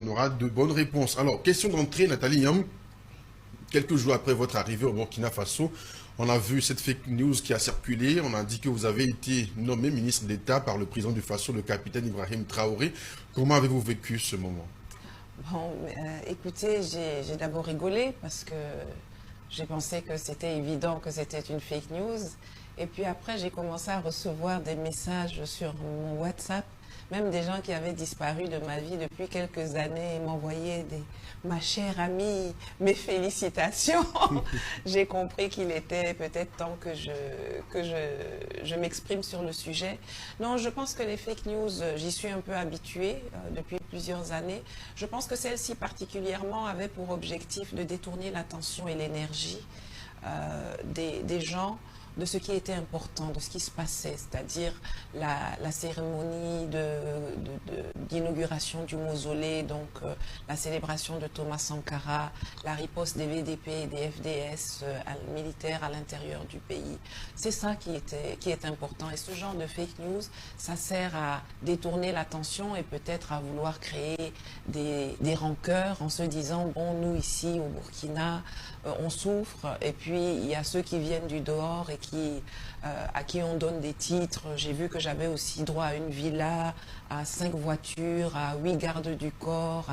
On aura de bonnes réponses. Alors, question d'entrée, Nathalie. Quelques jours après votre arrivée au Burkina Faso, on a vu cette fake news qui a circulé. On a dit que vous avez été nommé ministre d'État par le président du Faso, le capitaine Ibrahim Traoré. Comment avez-vous vécu ce moment? Bon, écoutez, j'ai d'abord rigolé parce que j'ai pensé que c'était évident que c'était une fake news. Et puis après, j'ai commencé à recevoir des messages sur mon WhatsApp, même des gens qui avaient disparu de ma vie depuis quelques années m'envoyaient des «Ma chère amie, mes félicitations». J'ai compris qu'il était peut-être temps que je m'exprime sur le sujet. Non, je pense que les fake news, j'y suis un peu habituée depuis plusieurs années. Je pense que celle-ci particulièrement avait pour objectif de détourner l'attention et l'énergie des gens de ce qui était important, de ce qui se passait, c'est-à-dire la cérémonie d'inauguration du mausolée, donc la célébration de Thomas Sankara, la riposte des VDP et des FDS militaires à l'intérieur du pays. C'est ça qui est important. Et ce genre de fake news, ça sert à détourner l'attention et peut-être à vouloir créer des rancœurs en se disant, bon, nous ici au Burkina, on souffre, et puis il y a ceux qui viennent du dehors et à qui on donne des titres. J'ai vu que j'avais aussi droit à une villa, à 5 voitures, à 8 gardes du corps,